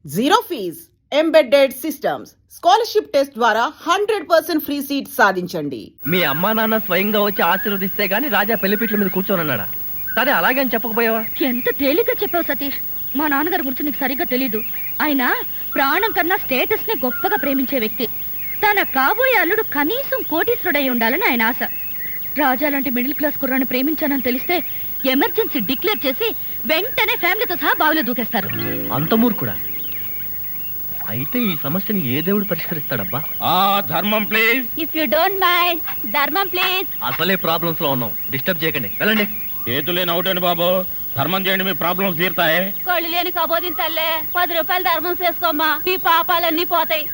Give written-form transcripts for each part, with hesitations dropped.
Zero fees embedded systems scholarship test ద్వారా 100% free seat సాధించండి. మీ అమ్మా నాన్న స్వయంగా వచ్చి ఆశీర్వదిస్తే గానీ రాజా పెళ్లిపీట్ల మీద కూర్చోనన్నాడా? సరే అలాగే అని చెప్పకపోయావా? ఎంత తేలిగ్గా చెప్పావు సతీష్. మా నాన్నగారి గురించి నీకు సరిగ్గా తెలీదు. ఆయన ప్రాణం కన్నా స్టేటస్ ని గొప్పగా ప్రేమించే వ్యక్తి. తన కాబోయే అల్లుడు కనీసం కోటీశ్వరుడై ఉండాలని ఆయన ఆశ. రాజా లాంటి మిడిల్ క్లాస్ కుర్రాన్ని ప్రేమించానని తెలిస్తే ఎమర్జెన్సీ డిక్లేర్ చేసి వెంటనే ఫ్యామిలీతో సహా బావిలో దూకేస్తారు. అంత మూర్ఖుడా? అయితే ఈ సమస్యని ఏ దేవుడు పరిష్కరిస్తాడబ్బా? ధర్మం please. If you don't mind, ధర్మం ప్లీజ్. అసలే ప్రాబ్లమ్స్ లో ఉన్నాం, డిస్టర్బ్ చేయకండి, వెళ్ళండి. చేతులేని అవుటండి బాబు, ధర్మం చేయండి, మీ ప్రాబ్లమ్స్ తీరుతాయి. కళ్ళు లేని కబోదింతల్లే 10 రూపాయలు ధర్మం చేసుకోమ్మా, మీ పాపాలన్నీ పోతాయి.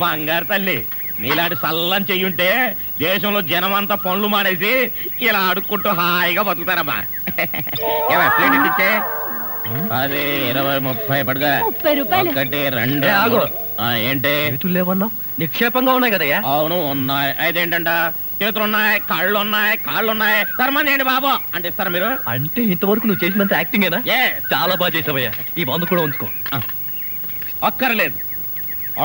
బంగారు తల్లి, నీలాంటి సల్లం చెయ్యుంటే దేశంలో జనం అంతా పనులు మానేసి ఇలా అడుక్కుంటూ హాయిగా బతుకుతారమ్మా. ప్లేట్ ఇచ్చే 10, 20, 30 పడగా 30 రూపాయలు. 1, 2 ఆగు. ఏంటి? చేతులు లేవన్నావు, నిక్షేపంగా ఉన్నాయి కదయ్యా. అవును ఉన్నాయి. అయితేంటంట, చేతులు ఉన్నాయి, కాళ్ళు ఉన్నాయి. ధర్మం చేయండి బాబు అంటే ఇస్తారా మీరు? అంటే ఇంతవరకు నువ్వు చేసినంత యాక్టింగేనా? Yes. చాలా బాగా చేసావయ్యా. ఈ బంధు కూడా ఉంచుకో. అక్కర్లేదు,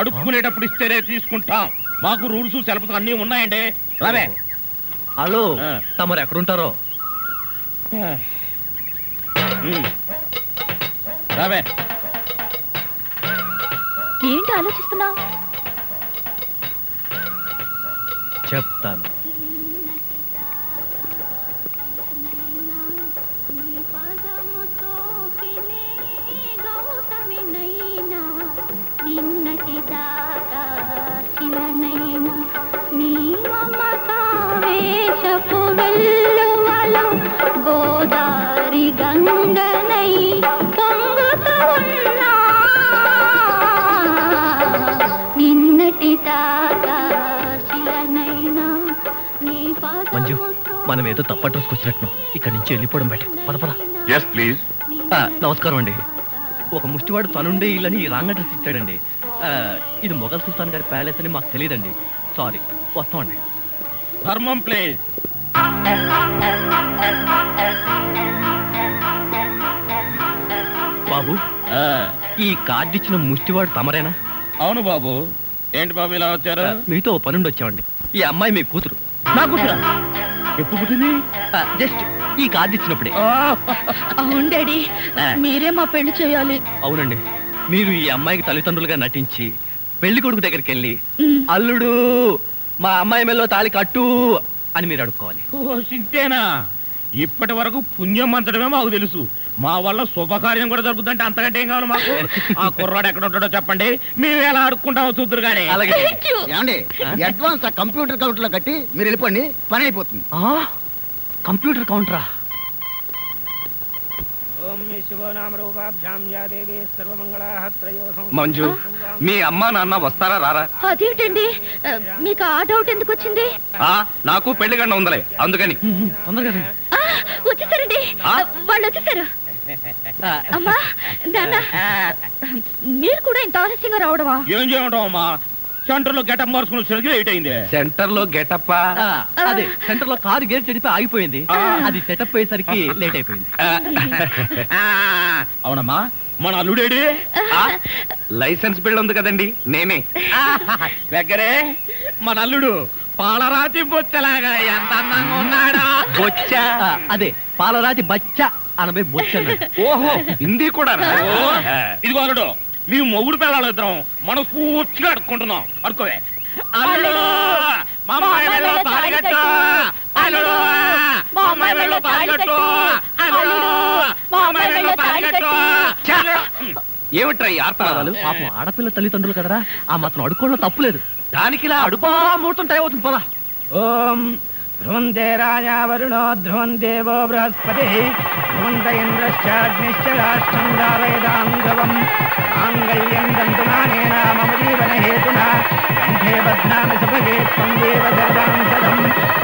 అడుక్కునేటప్పుడు ఇస్తేనే తీసుకుంటాం. మాకు రూల్స్ సెలబ్స్ అన్నీ ఉన్నాయండి. రావే. హలో, తమరు ఎక్కడుంటారో? రావే. ఏంటి ఆలోచిస్తున్నావు? చెప్తాను. గోదారి గంగనై పొంగుతూ ఉన్నా నిన్నటి దాకా శిలనైనా నీ మంజు, మనం ఏదో తప్ప అడ్రస్కి వచ్చినట్టు ఇక్కడి నుంచి వెళ్ళిపోవడం బయట. పద. Yes please. నమస్కారం అండి. ఒక ముష్టివాడు తనుండే ఇల్లని రాంగ్ అడ్రస్ ఇచ్చాడండి. ఇది మొఘల్ సుల్తాన్ గారి ప్యాలెస్ అని మాకు తెలియదండి. సారీ, వస్తామండి. ధర్మం ప్లీజ్. బాబు, ఈ కార్డు ఇచ్చిన ముష్టివాడు తమరేనా? అవును బాబు. ఏంటి బాబు ఇలా వచ్చారు? మీతో ఓ పనుండి వచ్చామండి. ఈ అమ్మాయి మీ కూతురు. నా కూతురా? ఎప్పుడు పుట్టింది? జస్ట్ ఈ కార్డు ఇచ్చినప్పుడే. అవును డాడీ, మీరే మా పెళ్లి చేయాలి. అవునండి, మీరు ఈ అమ్మాయికి తల్లిదండ్రులుగా నటించి పెళ్లి కొడుకు దగ్గరికి వెళ్ళి అల్లుడు మా అమ్మాయి మెల్లో తాళి కట్టు అని మీరు అడుక్కోవాలి. ఓ సింతేనా? ఇప్పటి వరకు పుణ్యం అంతటమే మాకు తెలుసు. మా వల్ల శుభకార్యం కూడా జరుగుతుందంటే అంతకంటే ఏం కావాలి మాకు? ఆ కుర్రాడు ఎక్కడ ఉంటాడో చెప్పండి, మేము ఎలా అడుక్కుంటామో చూద్దరు కానీ. అలాగే. ఏమండి, అడ్వాన్స్ ఆ కంప్యూటర్ కౌంటర్ లో కట్టి మీరు వెళ్ళిపోండి, పని అయిపోతుంది. కంప్యూటర్ కౌంటరా? మంజు, మీ అమ్మా నాన్న వస్తారా రారా? అదేంటండి, మీకు ఆ డౌట్ ఎందుకు వచ్చింది? నాకు పెళ్లి గంట ఉందలే, అందుకని. తొందరగా రండి. వచ్చేసారండి, వాళ్ళు వచ్చేసారు. అమ్మా నాన్న, మీరు కూడా ఇంత ఆలస్యంగా రావడమా? ఏం చేయమంటావు అమ్మా, సెంటర్ లో గెటప్ మార్చుకుని వచ్చేసరికి లేట్ అయింది. సెంటర్ లో గెటప్? అదే, సెంటర్ లో కారు గేర్ చెడిపోయి ఆగిపోయింది. అది సెటప్ అయ్యేసరికి లేట్ అయిపోయింది. అవునమ్మా, మన అల్లుడేడి? లైసెన్స్ బిల్ ఉంది కదండి, నేనే. దగ్గరే మన అల్లుడు పాలరాతి బొచ్చలాగా ఎంత అందంగా ఉన్నాడా? బొచ్చ? అదే, పాలరాతి బచ్చ అనబై బొచ్చ. ఓహో, హిందీ కూడా. ఇదిగో అల్లుడు, మీ మొగుడు పిల్లలు ఇద్దరం మనం పూర్తిగా అడుక్కుంటున్నాం. అడుకోవే. అల్లుడు, మా అమ్మాయి వెళ్ళో తాళి కట్టు. అల్లుడు, మా అమ్మాయి వెళ్ళో తాళి కట్టు. అల్లుడు, మా అమ్మాయి వెళ్ళో తాళి కట్టు. ఏమిట్రా ఈ ఆర్తనాదాలు? పాపం ఆడపిల్ల తల్లిదండ్రులు కదరా, ఆ మాత్రం అడుక్కోవడం తప్పులేదు. దానికి ఇలా అడుపా ముహూర్తం టైం అవుతుంది. పదా. ఓం ధ్రువంతే రాజా వరుణో ధ్రువం దేవో బృహస్పతి ధ్రువంత ఇంద్రశ్చాగ్నిశ్చ రాష్ట్రం దారయదాం ధ్రువం మాంగళ్యం దంతునానేన మమ జీవన హేతునా కంఠే బధ్నామి సుభగే త్వం దేవ శరదాం శతం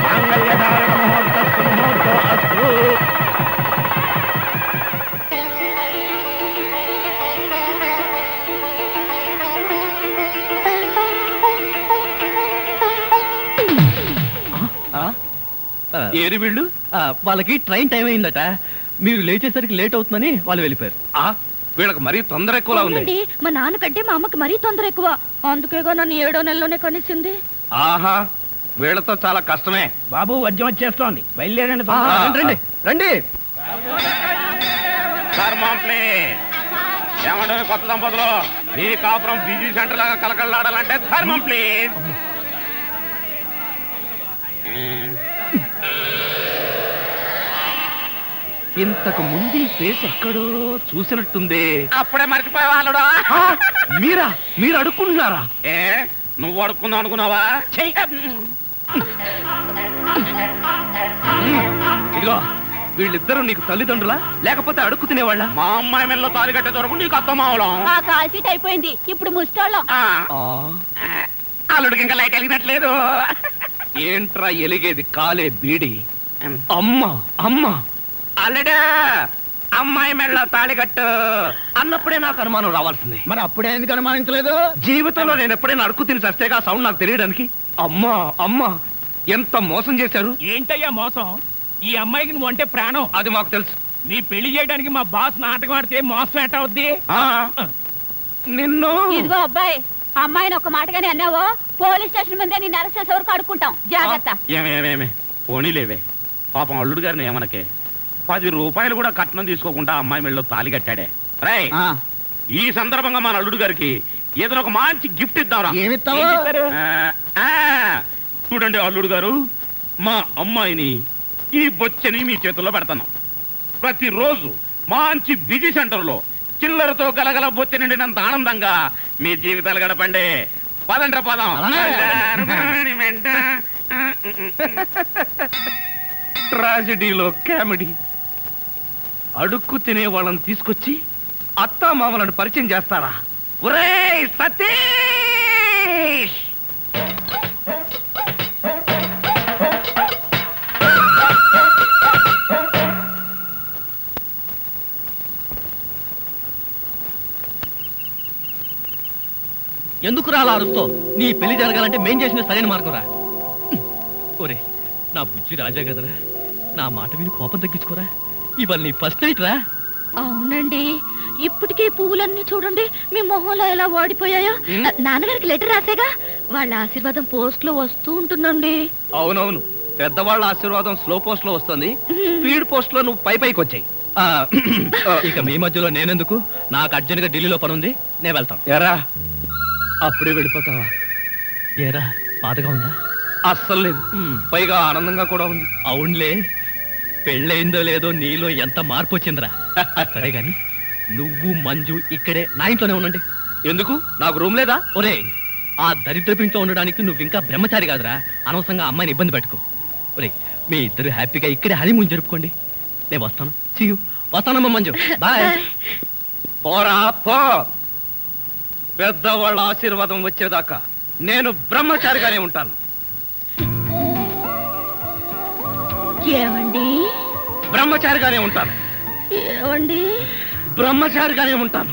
మాంగళ్యధారణ ముహూర్తస్తు ముహూర్తో అస్తు. ఏరి వీళ్ళు వాళ్ళకి ట్రైన్ టైం అయిందట. మీరు లేచేసరికి లేట్ అవుతుందని వాళ్ళు వెళ్ళిపోయారు. వీళ్ళకి మరీ తొందర ఎక్కువలా ఉంది. అవునండి, మా నాన్నకంటే మా అమ్మకి మరీ తొందర ఎక్కువ. అందుకేగా నన్ను 7వ నెలలోనే కనిసింది. ఆహా, వీళ్ళతో చాలా కష్టమే. బాబు వద్యం వచ్చేస్తోంది, బయలుదేరండి. రండి రండి. ఏమంటే కొత్త దంపతులు మీ కాపురం బిజీ సెంటర్ లాగా కలకలాడాలంటే ధర్మం ప్లీజ్. ఇంతకు ముందు ఫేస్ ఎక్కడో చూసినట్టుంది. అప్పుడే మర్చిపోయే వాళ్ళుడా. మీరు అడుక్కుంటున్నారా? ఏ నువ్వు అడుక్కుందాం అనుకున్నావా? ఇదిగో, వీళ్ళిద్దరూ నీకు తల్లిదండ్రులా లేకపోతే అడుక్కు తినేవాళ్ళ? మా అమ్మాయి మెల్లో తాలి కట్టే దొరకు నీకు అత్తమావలం. కాల్ సీట్ అయిపోయింది, ఇప్పుడు ముస్టాళ్ళం. అల్లుడికి ఇంకా లైట్ వెలిగినట్లేదు. ఏంట్రా ఎలిగేది? కాలే బీడి. అమ్మా అమ్మా, అల్లుడు అమ్మాయి మెళ్ళ తాళి కట్టు అన్నప్పుడే నాకు అనుమానం రావాల్సింది. మరి అప్పుడే ఎందుకు అనుమానించలేదు? జీవితంలో నేను ఎప్పుడైనా అడుక్కు తిని చస్తేగా సౌండ్ నాకు తెలియడానికి. అమ్మా అమ్మా, ఎంత మోసం చేశారు. ఏంటయ్యా మోసం? ఈ అమ్మాయికి నువ్వు అంటే ప్రాణం. అది మాకు తెలుసు. నీ పెళ్లి చేయడానికి మా బాస్ నాటకం ఆడితే మోసం ఎట్ట అవుద్ది? నిన్ను ఇదిగో అబ్బాయి, అమ్మాయిని ఒక మాటగానే అన్నావో పోలీస్ స్టేషన్ ముందే నేను అరెస్ట్ చేసే వరకు అడుక్కుంటాం. జాగ్రత్త. ఏమేమేమే పోనీలేవే, పాపం అల్లుడు గారిని ఏమనకే. 10 రూపాయలు కూడా కట్నం తీసుకోకుండా అమ్మాయి మెళ్ళలో తాళి కట్టాడే. రై, ఈ సందర్భంగా మన అల్లుడు గారికి ఏదైనా ఒక మంచి గిఫ్ట్ ఇద్దాంరా. ఏమిస్తావు? చూడండి అల్లుడు గారు, మా అమ్మాయిని ఈ బొచ్చని మీ చేతుల్లో పెడతాను. ప్రతిరోజు మంచి బిజీ సెంటర్ లో చిల్లరతో గలగల బొచ్చ నిండినంత ఆనందంగా మీ జీవితాలు గడపండి. పదండ్ర పదం. ట్రాజడీలో కామెడీ. అడుక్కు తినే వాళ్ళని తీసుకొచ్చి అత్తా మామలను పరిచయం చేస్తారా? ఒరేయ్ సతీష్! ఎందుకు రాలా అరుస్తో? నీ పెళ్లి జరగాలంటే మేం చేసిన సరైన మార్గం రా. ఒరే నా బుజ్జి రాజా కదరా, నా మాట విని కోపం తగ్గించుకోరా. ఇవాళ నీ ఫస్ట్ నైట్ రా. అవునండి, ఇప్పటికే పువ్వులన్నీ చూడండి మీ మొహంలో ఎలా వాడిపోయాయో. నాన్నగారికి లెటర్ రాసేగా, వాళ్ళ ఆశీర్వాదం పోస్ట్ లో వస్తూ ఉంటుందండి. అవునవును, పెద్దవాళ్ళ ఆశీర్వాదం స్లో పోస్ట్ లో వస్తుంది, స్పీడ్ పోస్ట్ లో నువ్వు పైకి వచ్చాయి. ఇక మీ మధ్యలో నేనెందుకు? నాకు అర్జెంట్ గా ఢిల్లీలో పని ఉంది, నేను వెళ్తాను. ఎరా అప్పుడే వెళ్ళిపోతావా? ఏరా బాధగా ఉందా? అస్సలు లేదు, పైగా ఆనందంగా కూడా ఉంది. అవునులే, పెళ్ళయిందో లేదో నీలో ఎంత మార్పు వచ్చిందిరా. సరే గాని నువ్వు మంజు ఇక్కడే నా ఇంట్లోనే ఉండండి. ఎందుకు? నాకు రూమ్ లేదా? ఒరే, ఆ దరిద్రపు ఇంట్లో ఉండడానికి నువ్వు ఇంకా బ్రహ్మచారి కాదురా. అనవసరంగా అమ్మాయిని ఇబ్బంది పెట్టుకో. ఒరే, మీ ఇద్దరు హ్యాపీగా ఇక్కడే హనీమూన్ జరుపుకోండి. నేను వస్తాను. See you. వస్తానమ్మా మంజు, బాయ్. పోరా పో. పెద్దవాళ్ళ ఆశీర్వాదం వచ్చేదాకా నేను బ్రహ్మచారిగానే ఉంటాను. ఏమండి? బ్రహ్మచారిగానే ఉంటాను. ఏమండి? బ్రహ్మచారిగానే ఉంటాను.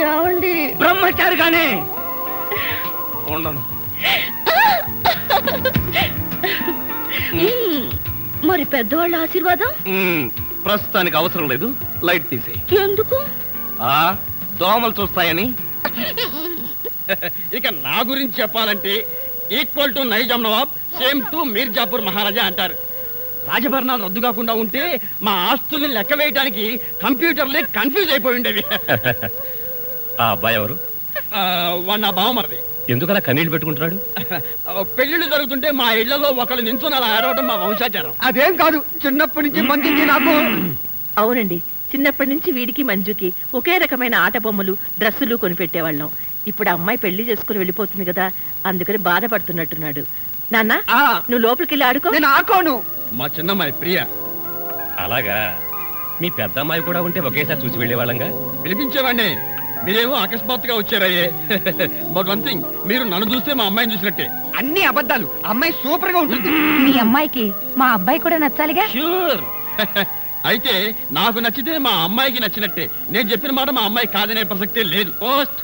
ఏమండి? బ్రహ్మచారిగానే ఉండను. మరి పెద్దవాళ్ళ ఆశీర్వాదం? ప్రస్తుతానికి అవసరం లేదు, లైట్ తీసేయి. ఎందుకు? దోమలు చూస్తాయని. ఇక నా గురించి చెప్పాలంటే equal to Nizam Nawab, same to Mirzapur Maharaja అంటారు. రాజభరణాలు రద్దు కాకుండా ఉంటే మా ఆస్తుల్ని లెక్క వేయడానికి కంప్యూటర్లే కన్ఫ్యూజ్ అయిపోయి ఉండేవి. ఆ అబ్బాయి ఎవరు? వాడు నా బావమరిది. ఎందుకలా కన్నీళ్ళు పెట్టుకుంటున్నాడు? పెళ్లిళ్ళు జరుగుతుంటే మా ఇళ్లలో ఒకళ్ళు నించుని అలా ఆడవడం మా వంశాచారం. అదేం కాదు, చిన్నప్పటి నుంచి మంచి నాకు. అవునండి, చిన్నప్పటి నుంచి వీడికి మంజుకి ఒకే రకమైన ఆట బొమ్మలు డ్రెస్సులు కొనిపెట్టేవాళ్ళం. ఇప్పుడు అమ్మాయి పెళ్లి చేసుకుని వెళ్ళిపోతుంది కదా, అందుకని బాధపడుతున్నట్టున్నాడు. నాన్న, నువ్వు లోపలికి వెళ్ళి ఆడుకో. నేను ఆకోను. మా చిన్నమ్మాయి ప్రియ. అలాగా? మీ పెద్ద అమ్మాయి కూడా ఉంటే ఒకేసారి చూసి వెళ్ళేవాళ్ళంగా. పిలిపించేవాడిని, మీరేమో అకస్మాత్తుగా వచ్చారయ్యే. బట్ వన్ థింగ్, మీరు నన్ను చూస్తే మా అమ్మాయిని చూసినట్టే. అన్ని అబద్ధాలు. అమ్మాయి సూపర్ గా ఉంటుంది. మీ అమ్మాయికి మా అబ్బాయి కూడా నచ్చాలిగా. ష్యూర్. అయితే నాకు నచ్చితే మా అమ్మాయికి నచ్చినట్టే. నేను చెప్పిన మాట మా అమ్మాయి కాదనే ప్రసక్తే లేదు. పోస్ట్.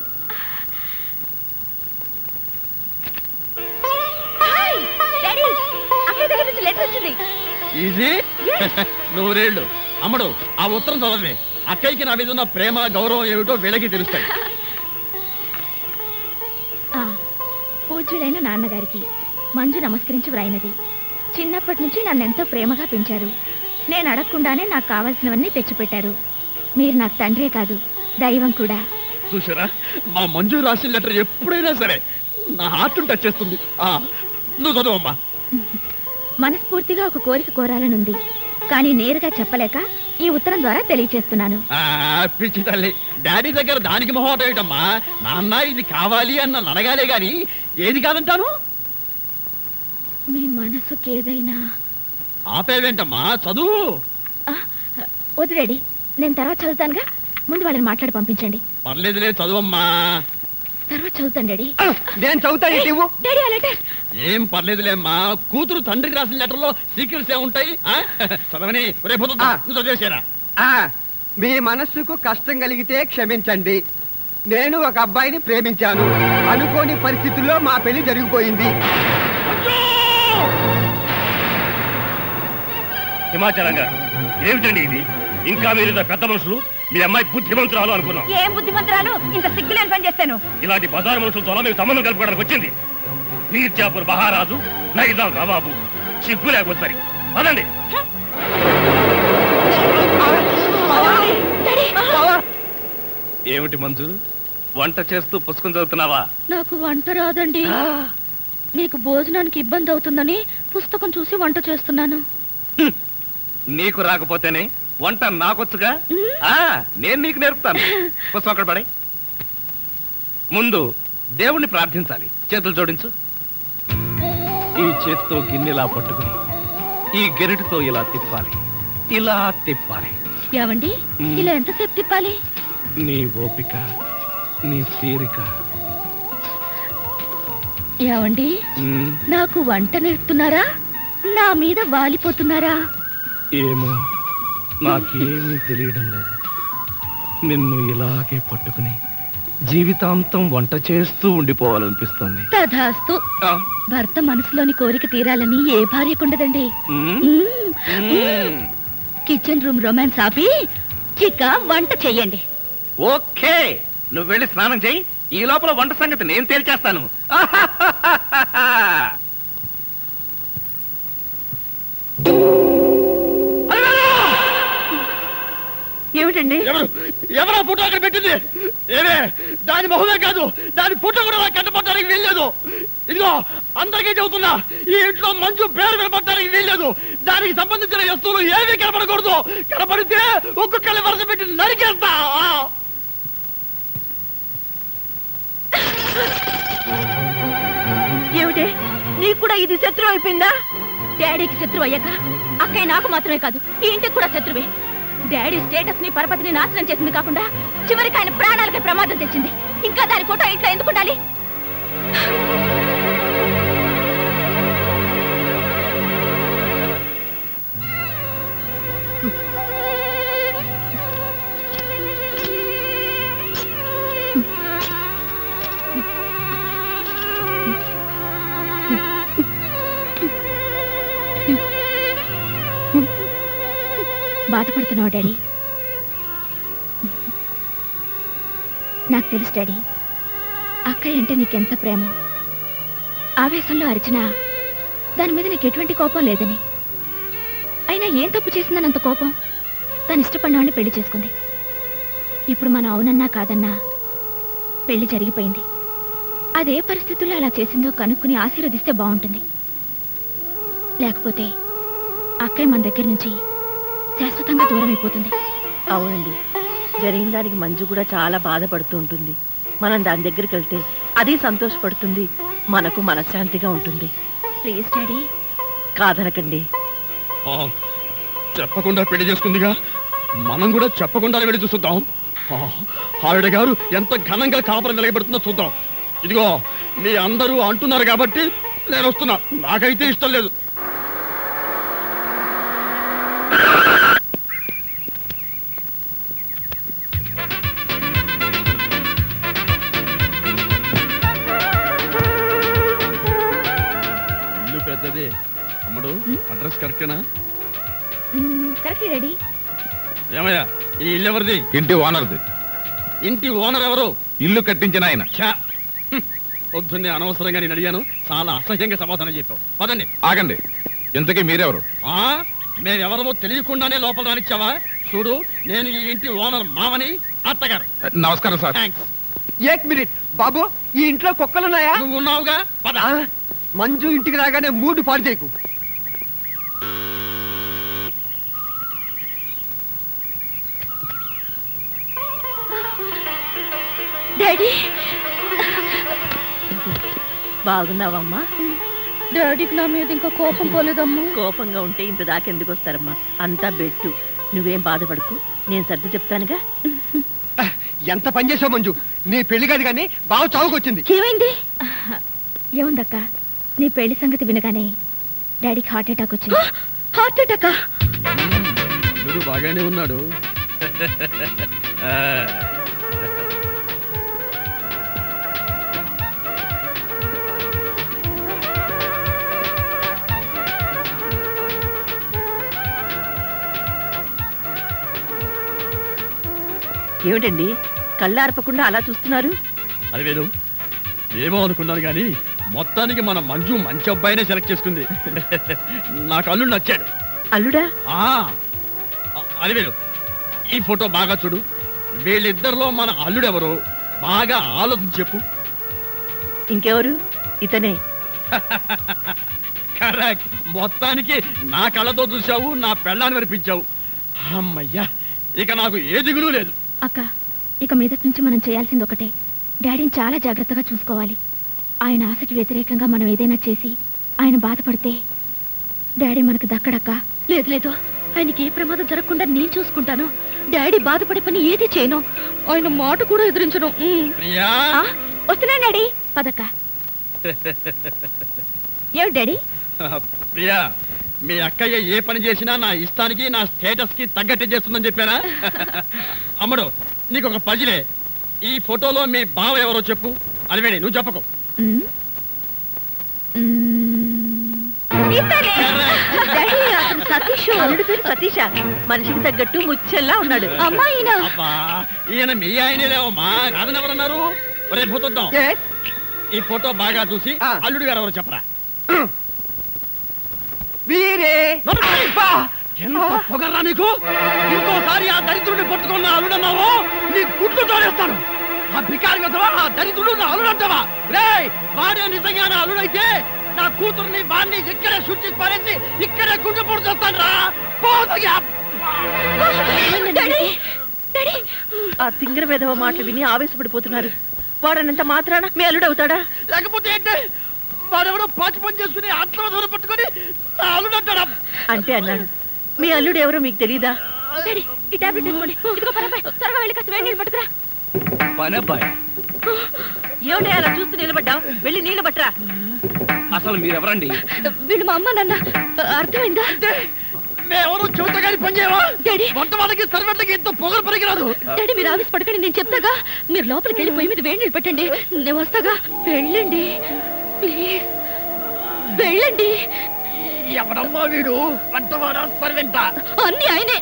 ఈజీ. 100 ఏళ్ళు. అమ్మడు, ఆ ఉత్తరం చదవే. అక్కయ్యకి నా మీద ఉన్న ప్రేమ గౌరవం ఏమిటో వీళ్ళకి తెలుస్తాయి. పూజ్యులైన నాన్నగారికి మంజు నమస్కరించి వ్రాయినది. చిన్నప్పటి నుంచి నన్నెంతో ప్రేమగా పెంచారు. నేను అడగకుండానే నాకు కావాల్సినవన్నీ తెచ్చిపెట్టారు. మీరు నాకు తండ్రే కాదు, దైవం కూడా. చూసారా, మా మంజు రాసిన లెటర్ ఎప్పుడైనా సరే నా హార్ట్ టచ్ చేస్తుంది. నువ్వు చదువమ్మా. మనస్ఫూర్తిగా ఒక కోరిక కోరాలనుంది, కానీ నేరుగా చెప్పలేక ఈ ఉత్తరం ద్వారా తెలియచేస్తున్నాను. పిచ్చి తల్లి, డాడీ దగ్గర దానికి మొహమాట ఏమిటమ్మా? నాన్న ఇది కావాలి అన్న అడగాలే గాని ఏది కాదంటాను. మీ మనసుకేదైనా ఆపేవేంటమ్మా, చదువు. వద్దు డాడీ, నేను తర్వాత చదువుతానుగా. ముందు వాళ్ళని మాట్లాడి పంపించండి. పర్లేదులే, చదువమ్మా. తర్వాత చదువుతాను డాడీ. నేను చదువుతాను. డాడీ, ఆ లెటర్. ఏం పర్లేదులేమ్మా, కూతురు తండ్రికి రాసిన లెటర్లో సీక్రెట్స్ ఏముంటాయి? చదవని రేపు చదివేసారా? మీ మనస్సుకు కష్టం కలిగితే క్షమించండి. నేను ఒక అబ్బాయిని ప్రేమించాను. అనుకోని పరిస్థితుల్లో మా పెళ్లి జరిగిపోయింది. హిమాచలం గారు, ఏమిటండి ఇది? ఇంకా మీరు పెద్ద మనుషులు, మీ అమ్మాయి బుద్ధిమంతురాలు అనుకున్నాం. ఏం బుద్ధిమంతురాలు? ఇంత సిగ్గులేని పని చేస్తాను. ఇలాంటి బజారు మనుషులతో మీకు సంబంధం కలుపుకోవడానికి వచ్చింది. మీర్జాపూర్ మహారాజు, నైజాం నవాబు. సిగ్గు లేకపోతే సరి పదండి. ఏమిటి మంజు, వంట చేస్తూ పుస్తకం చదువుతున్నావా? నాకు వంట రాదండి. మీకు భోజనానికి ఇబ్బంది అవుతుందని పుస్తకం చూసి వంట చేస్తున్నాను. నీకు రాకపోతేనే వంట నాకొచ్చుగా. నేను నీకు నేర్పుతాను. పుస్తకం అక్కడ పడే. ముందు దేవుణ్ణి ప్రార్థించాలి. చేతులు జోడించు. ఈ చేతితో గిన్నెలా పట్టుకుని ఈ గెరిటితో ఇలా తిప్పాలి, ఇలా తిప్పాలి. ఏవండి, ఇలా ఎంతసేపు తిప్పాలి? నీ ఓపిక, నీ తీరిక. ఏవండి, నాకు వంట నేర్పుతున్నారా? నా మీద వాలిపోతున్నారా? ఏమో, నాకేమీ తెలియడం లేదు. నిన్ను ఇలాగే పట్టుకుని జీవితాంతం వంట చేస్తూ ఉండిపోవాలనిపిస్తుంది. తధాస్తు. భర్త మనసులోని కోరిక తీరాలని ఏ భార్యకుండదండి. కిచెన్ రూమ్ రొమాన్స్ ఆపి చిక్క వంట చెయ్యండి. ఓకే, నువ్వు వెళ్ళి స్నానం చెయ్యి. ఈ లోపల వంట సంగతి నేను తేల్చేస్తాను. ఏమిటండి? ఎవరో ఫోటో అక్కడ పెట్టింది? ఏమే, దాని మొహమే కాదు, దాని ఫోటో కూడా నాకు కట్టపట్టడానికి వీల్లేదు. ఇదిగో అందరికీ చెబుతున్నా, ఈ ఇంట్లో మంజు పేరు వినపడటానికి వీల్లేదు. దానికి సంబంధించిన వస్తువులు ఏమీ కనపడకూడదు. కనపడితే ఒక్కొక్కరి వరుస పెట్టి నరికేస్తా. ఏమిటి, నీకు కూడా ఇది శత్రువు అయిపోయిందా? డాడీకి శత్రువు అయ్యాక అక్కయ్య నాకు మాత్రమే కాదు, ఈ ఇంటికి కూడా శత్రువే. డాడీ స్టేటస్ ని, పరపతిని నాశనం చేసింది కాకుండా చివరికి ఆయన ప్రాణాలకి ప్రమాదం తెచ్చింది. ఇంకా దాని ఫోటో ఇంట్లో ఎందుకు ఉండాలి? బాధపడుతున్నావు డాడీ? నాకు తెలుసు డాడీ, అక్కయ్య అంటే నీకెంత ప్రేమ. ఆవేశంలో అరిచినా దాని మీద నీకు ఎటువంటి కోపం లేదని. అయినా ఏం తప్పు చేసిందని అంత కోపం? తను ఇష్టపడినవాడిని పెళ్లి చేసుకుంది. ఇప్పుడు మనం అవునన్నా కాదన్నా పెళ్లి జరిగిపోయింది. అదే పరిస్థితుల్లో అలా చేసిందో కనుక్కుని ఆశీర్వదిస్తే బాగుంటుంది. లేకపోతే అక్కయ్య మన దగ్గర నుంచి శాశ్వతంగా దూరం అయిపోతుంది. అవునండి, జరిగిన దానికి మంజు కూడా చాలా బాధపడుతూ ఉంటుంది. మనం దాని దగ్గరికి వెళ్తే అది సంతోషపడుతుంది, మనకు మనశ్శాంతిగా ఉంటుంది. Please daddy. కాదనకండి. చెప్పకుండా పెళ్లి చేసుకుందిగా, మనం కూడా చెప్పకుండా వెళ్ళి చూసుద్దాం. ఆవిడ గారు ఎంత ఘనంగా కాపురం వెలగబెడుతుందో చూద్దాం. ఇదిగో మీ అందరూ అంటున్నారు కాబట్టి నేను వస్తున్నా. నాకైతే ఇష్టం లేదు. ఇల్లు పెద్దదే. అమ్మడు, అడ్రస్ కరెక్టేనా? Correct daddy. ఏమయ్యా ఈ ఇల్లు ఎవరిది? ఇంటి ఓనర్ది. ఇంటి ఓనర్ ఎవరు? ఇల్లు కట్టించిన ఆయన. పొద్దున్నే అనవసరంగా నేను అడిగాను, చాలా అసహ్యంగా సమాధానం చెప్పావు. పదండి. ఆగండి, ఇంతకీ మీరెవరు? మేమెవరమో తెలియకుండానే లోపల రానిచ్చావా? చూడు, నేను ఈ ఇంటి ఓనర్ మామని, అత్తగారు. నమస్కారం సార్. థ్యాంక్స్. 1 మినిట్ బాబు, ఈ ఇంట్లో కుక్కలున్నాయా? నువ్వు ఉన్నావుగా, పద. మంజు ఇంటికి రాగానే మూడు పాడు చేయకు. డాడీ, బాగున్నావమ్మా? డాడీకి నా మీద ఇంకా కోపం పోలేదమ్మా. కోపంగా ఉంటే ఇంత దాకెందుకు వస్తారమ్మా? అంతా బెట్టు. నువ్వేం బాధపడకు, నేను సర్ది చెప్తానుగా. ఎంత పని చేసావు మంజు, నీ పెళ్లి కాదు కానీ బాగా చావుకొచ్చింది. ఏమైంది? ఏముందక్క, నీ పెళ్లి సంగతి వినగానే డాడీకి హార్ట్ అటాక్ వచ్చింది. హార్ట్ అటాకా? వీడు బాగానే ఉన్నాడు. ఏమిటండి కళ్ళార్పకుండా అలా చూస్తున్నారు? అది వేరు, ఏమో అనుకున్నాను కానీ మొత్తానికి మన మంజు మంచి అబ్బాయినే సెలెక్ట్ చేసుకుంది. నాకు అల్లుడు నచ్చాడు. అల్లుడా? అది వేరు, ఈ ఫోటో బాగా చూడు. వీళ్ళిద్దరిలో మన అల్లుడెవరో బాగా ఆలోచించి చెప్పు. ఇంకెవరు? ఇతనే. కరెక్ట్. మొత్తానికి నా కళ్ళతో చూశావు, నా పెళ్ళాన్ని వినిపించావు. అమ్మయ్యా, ఇక నాకు ఏ దిగులు లేదు. అక్క, ఇక మీదటి నుంచి మనం చేయాల్సింది ఒకటే, డాడీని చాలా జాగ్రత్తగా చూసుకోవాలి. ఆయన ఆశకి వ్యతిరేకంగా మనం ఏదైనా చేసి ఆయన బాధపడితే డాడీ మనకు దక్కడక్క. లేదు లేదు, ఆయనకి ఏ ప్రమాదం జరగకుండా నేను చూసుకుంటాను. డాడీ బాధపడే పని ఏది చేయను, ఆయన మాట కూడా ఎదిరించను. వస్తున్నాను డాడీ, పదక్క. ఏమిటి డాడీ? ప్రియా, మీ అక్కయ్య ఏ పని చేసినా నా ఇష్టానికి, నా స్టేటస్ కి తగ్గట్టే చేస్తుందని చెప్పానా? అమ్మడు, నీకు ఒక పజిలే. ఈ ఫోటోలో మీ బావ ఎవరో చెప్పు. అలివేణి, నువ్వు చెప్పకు. అల్లుడి పేరు సతీష. మనిషికి తగ్గట్టు ముచ్చెల్లా ఉన్నాడు. అమ్మాయినా? అబ్బా, ఈయన మీ ఆయనే లేవమ్మా, కాదని ఎవరన్నారు? రేపు పోతుందాం. ఈ ఫోటో బాగా చూసి అల్లుడు గారు ఎవరో చెప్పరా. వీరే ఎంత పొగర్రా నీకు! ఇంకోసారి ఆ దరిద్రుడిని పట్టుకున్న అల్లుడన్నావు, నీ గుడ్లు తోడేస్తాను. ఆ బికారి కదవా, ఆ దరిద్రుడు నా అల్లుడంటావా? రేయ్, వాడే నిజంగా నా అల్లుడైతే నా కూతుర్ని వాడిని ఇక్కడే శుద్ధి పారేసి ఇక్కడే గుడ్డు పొడి చేస్తాను రా. ఆ తింగర వేధవ మాటలు విని ఆవేశపడిపోతున్నారు. వాడనంత మాత్రాన మీ అల్లుడు అవుతాడా? లేకపోతే ఏంటి, వాడెవడో పాచి పని చేసుకుని ఆత్మ పట్టుకొని నా అల్లుడంటాడా? అంటే అన్నాడు. మీ అల్లుడు ఎవరో మీకు తెలీదా? ఈ టాబ్లెట్ తీసుకోండి. ఇదిగో పనబ్బాయి, త్వరగా వెళ్ళి కాస్త వేడి నీళ్ళు పట్టుకురా. పనబ్బాయి? ఏమిటి అలా చూస్తూ నిలబడ్డావు? వెళ్ళి నీళ్ళు పట్టరా. అసలు మీరెవరండి? వీళ్ళు మా అమ్మ నాన్న. అర్థమైందా? మేమెవరూ చెబుతగాని పని చేయవా? డాడీ, వంట వాళ్ళకి సర్వెంట్లకి ఎంతో పొగరు పనికిరాదు. డాడీ మీరు ఆఫీస్ పడకండి, నేను చెప్తాగా. మీరు లోపలికి వెళ్ళి పొయ్యి మీద వేడి నీళ్ళు పెట్టండి, నేను వస్తాగా. వెళ్ళండి ప్లీజ్, వెళ్ళండి. ఎవడమ్మా వీడు? వంటవాడా సర్వెంటా? అన్ని ఆయనే.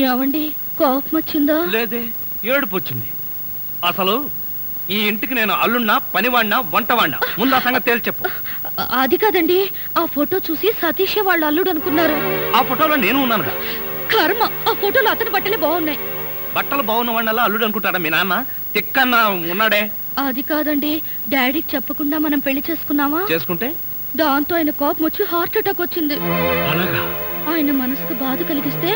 ఏమండి, కోపం వచ్చిందా? లేదే, ఏడుపు వచ్చింది. అసలు ఈ ఇంటికి నేను అల్లున్నా, పనివాడినా, వంటవాడినా? ముందు ఆ సంగతి తేల్చి చెప్పు. అది కాదండి, ఆ ఫోటో చూసి సతీష్ వాళ్ళ అల్లుడు అనుకున్నారు. ఆ ఫోటోలో నేను ఉన్నానుగా. కర్మ, ఆ ఫోటోలో అతని బట్టలే బాగున్నాయి. బట్టలు బాగున్న వాడినల్లా అల్లుడు అనుకుంటాడా మీ నాన్న? తిక్కన్నా ఉన్నాడే. అది కాదండి, డాడీకి చెప్పకుండా మనం పెళ్లి చేసుకున్నామా? చేసుకుంటే దాంతో ఆయన కోపం వచ్చి హార్ట్ అటాక్ వచ్చింది. అలాగా? ఆయన మనసుకు బాధ కలిగిస్తే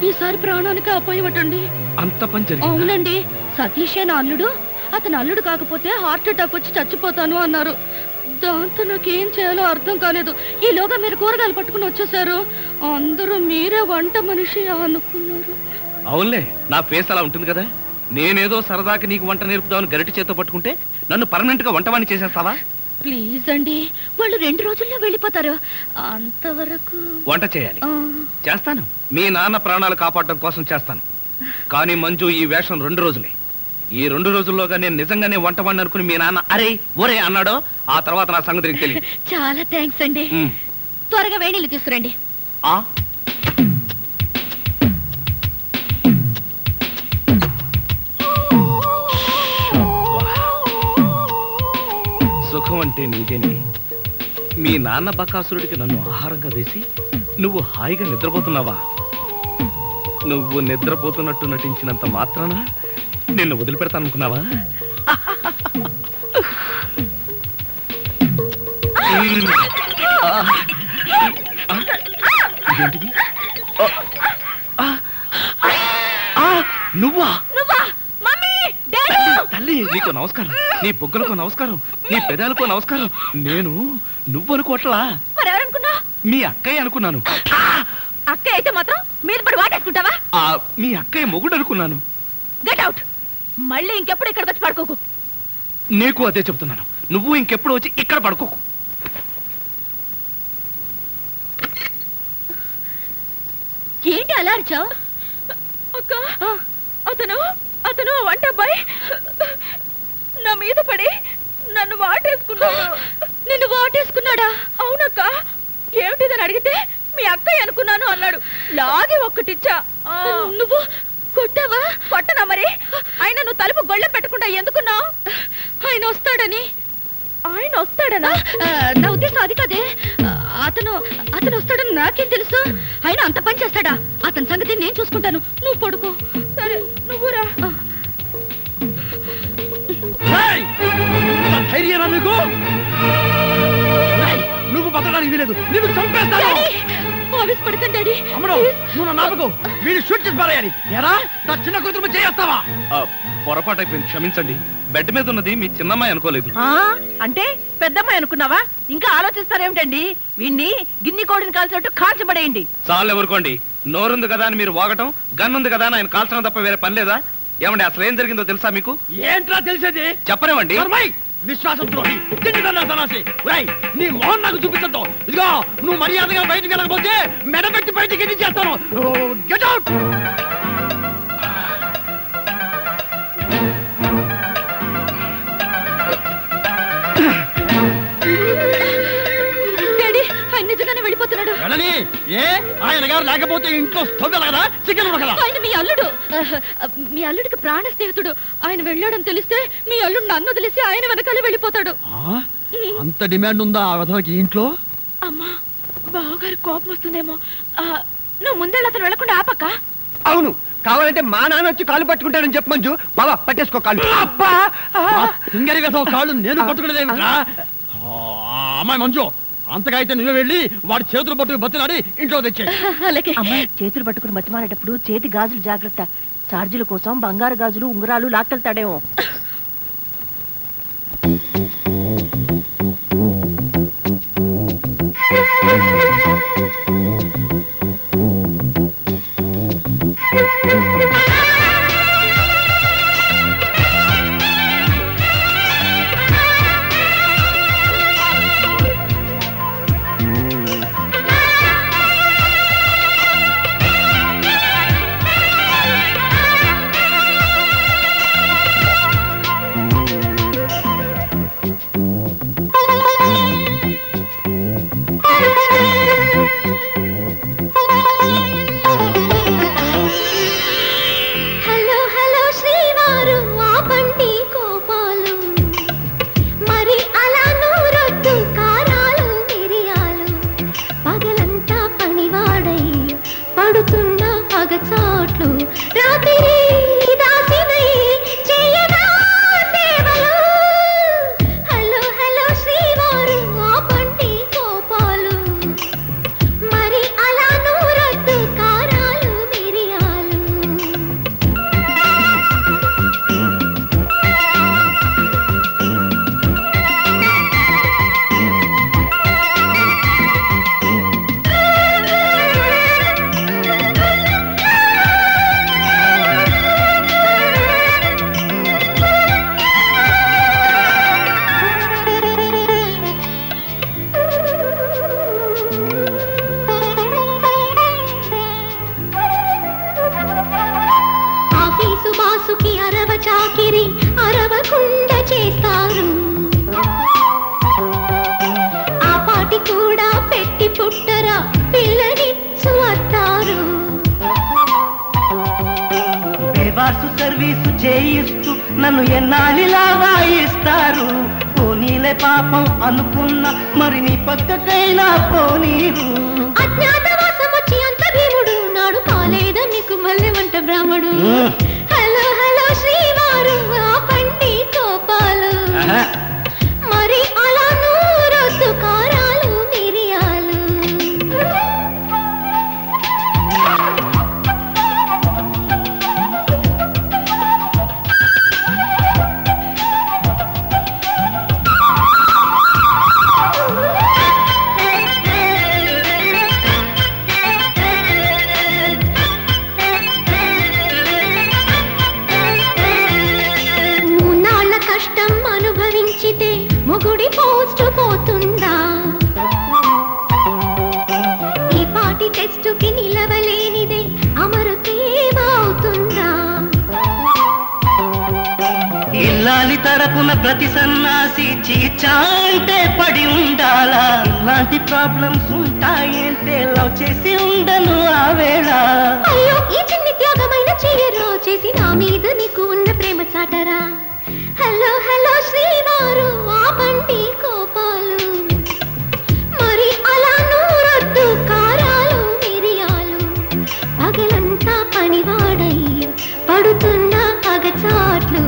ఈసారి ప్రాణానికి అపోయవటండి. అంత పని జరిగిందా? అవునండి, సతీషే నా అల్లుడు. అతను అల్లుడు కాకపోతే హార్ట్ అటాక్ వచ్చి చచ్చిపోతాను అన్నారు. దాంతో నాకేం చేయాలో అర్థం కాలేదు. ఈలోగా మీరు కూరగాయలు పట్టుకుని వచ్చేసారు. అందరూ మీరే వంట మనిషి అనుకున్నారు. అవునులే, నా ఫేస్ అలా ఉంటుంది కదా. నేనేదో సరదాకి నీకు వంట నేర్పుదామని గరిటి చేత పట్టుకుంటే నన్ను పర్మనెంట్ గా వంటవాణ్ణి చేసేస్తావా? ప్లీజ్ అండి, వాళ్ళు 2 రోజుల్లో వెళ్ళిపోతారు. అంతవరకు వంట చేయాలి. చేస్తాను, మీ నాన్న ప్రాణాలు కాపాడడం కోసం చేస్తాను. కానీ మంజు, ఈ వేషం 2 రోజులే. ఈ 2 రోజుల్లోగా నేను నిజంగానే వంటవాణ్ణి అనుకుని మీ నాన్న అరే ఒరే అన్నాడో, ఆ తర్వాత నా సంగతి నీకు తెలియదు. చాలా థ్యాంక్స్ అండి. త్వరగా వేణీళ్ళు తీసుకురండి. సుఖం అంటే నీదేనే. మీ నాన్న బకాసురుడికి నన్ను ఆహారంగా వేసి నువ్వు హాయిగా నిద్రపోతున్నావా? నువ్వు నిద్రపోతున్నట్టు నటించినంత మాత్రాన నిన్ను వదిలిపెడతాననుకున్నావా? ఇదేంటిది? నువ్వా? తల్లి, నీకు నమస్కారం. నీ బొగ్గలకు నమస్కారం, నీ పెదాలకు నమస్కారం. నేను నువ్వు అనుకోవట్లా, మరెవరనుకున్నా? మీ అక్కయ్య అనుకున్నాను. అక్కయ్య అయితే మాత్రం మీరు పడి వాటేసుకుంటావా? మీ అక్కయ్య మొగుడు అనుకున్నాను. Get out. మళ్ళీ ఇంకెప్పుడు ఇక్కడికి వచ్చి పడుకోకు. నీకు అదే చెబుతున్నాను. నువ్వు ఇంకెప్పుడు వచ్చి ఇక్కడ పడుకోకు. ఏంటి అలా అరిచావు? అక్క, అతను వంట అబ్బాయి నా మీద పడి నన్ను వాటేసుకున్నాడు. నిన్ను వాటేసుకున్నాడా? అవునక్క. ఏమిటిదని అడిగితే మీ అక్కయ్య అనుకున్నాను అన్నాడు. లాగి ఒక్కటిచ్చా. నువ్వు కొట్టావా? కొట్టనా మరి. ఆయన నువ్వు తలుపు గొళ్ళెం పెట్టకుండా ఎందుకున్నావు? ఆయన వస్తాడని. ఆయన వస్తాడనా? నా ఉద్దేశం అది కాదే. అతను వస్తాడని నాకేం తెలుసు? ఆయన అంత పని చేస్తాడా? అతని సంగతి నేను చూసుకుంటాను. నువ్వు పడుకో. సరే, నువ్వురా. ధైర్యం నీకు? నువ్వు బతకడానికి వీలేదు. నీకు చంపేస్తాను. ఆవేశపడకండి డాడీ. అమ్మడు, నువ్వు నాపకు. వీడు షూట్ చేసి పారేయాలి. ఎరా, నా చిన్న కూతురు చేస్తావా? పొరపాటు అయిపోయింది, క్షమించండి. బెడ్ మీద ఉన్నది మీ చిన్నమ్మాయి అనుకోలేదు. అంటే పెద్దమ్మాయి అనుకున్నావా? ఇంకా ఆలోచిస్తారేమిటండి? వీణ్ణి గిన్ని కోడిని కాల్చినట్టు కాల్చబడేయండి. చాలు ఎవరుకోండి. నోరుంది కదా అని మీరు వాగటం, గన్నుంది కదా అని ఆయన కాల్చడం తప్ప వేరే పని లేదా? ఏమండి, అసలు ఏం జరిగిందో తెలుసా మీకు? ఏంట్రా తెలిసేది? చెప్పరేమండి. విశ్వాసం ద్రోహి, నీ మోహన్ నాకు చూపించద్దు. ఇదిగో, నువ్వు మర్యాదగా బయటికి వెళ్ళకపోతే మెడబెట్టి బయటికి చేస్తాను. Get out. డాడీ, ఆయన నిజంగానే వెళ్ళిపోతున్నాడు. వెళ్ళని. ఏ, ఆయన గారు లేకపోతే ఇంట్లో స్టవ్ కదా, చికెన్ కదా. ఆయన మీ అల్లుడు. మీ అల్లుడికి ప్రాణ స్నేహితుడు. ఆయన వెళ్ళాడని తెలిస్తే మీ అల్లుడు నన్ను వదిలేసి ఆయన వెనకాలే వెళ్ళిపోతాడు. అంత డిమాండ్ ఉందా ఆ విధంగా ఇంట్లో? అమ్మా, బావగారి కోపం వస్తుందేమో. నువ్వు ముందే అతను వెళ్ళకుండా ఆపక్క. అవును, కావాలంటే మా నాన్న వచ్చి కాళ్ళు పట్టుకుంటానని చెప్పు మంజు. బాబా పట్టేసుకో కాళ్ళు. అబ్బా, సింగరి వేసే కాళ్ళు నేను పట్టుకునేదేమిట్రా? అమ్మాయి మంజు, అంతగా అయితే నువ్వే వెళ్ళి వాడి చేతులు పట్టుకుని బతినాడి ఇంట్లో తెచ్చే. అలాగే. అమ్మాయి చేతులు పట్టుకుని బతిమాలేటప్పుడు చేతి గాజులు జాగ్రత్త. చార్జీల కోసం బంగారు గాజులు ఉంగరాలు లాక్కెళ్తాడేమో. మాసు సర్వీసు చేయిస్తూ నన్ను ఎన్నాళ్ళిలా వాయిస్తారు. పోనీలే పాపం అనుకున్నా మరి నీ పక్కకైనా పోనీరు. అజ్ఞాతవాసం వచ్చి అంత భీముడు నాడు కాలేదా నీకు మళ్ళీ వంట బ్రాహ్మడు. హలో హలో శ్రీవారు పండి కోపాలు మరి అలా నూరొద్దు కారాలు మిరియాలు. కష్టం అనుభవించితే మొగుడి పోస్ట్ పోతుందా? ఈ పాటి టెస్టుకి నిలవలేనిదే అమరుతేమవుతుందా? ఇల్లాలి తరపున ప్రతి సన్నాసి చీచాంటే పడి ఉండాలా? ఇలాంటి ప్రాబ్లమ్స్ ఉంటాయంటే లవ్ చేసి ఉండను ఆ వేళ. అయ్యో ఈ చిన్ని త్యాగమైన చెయ్యరో చేసి నా మీద నీకు ఉన్న ప్రేమ చాటరా. హలో హలో శ్రీవారు ఆపండి కోపాలు మరి అలా నూరొద్దు కారాలు మిరియాలు. పగలంతా పనివాడై పడుతున్న పగచాట్లు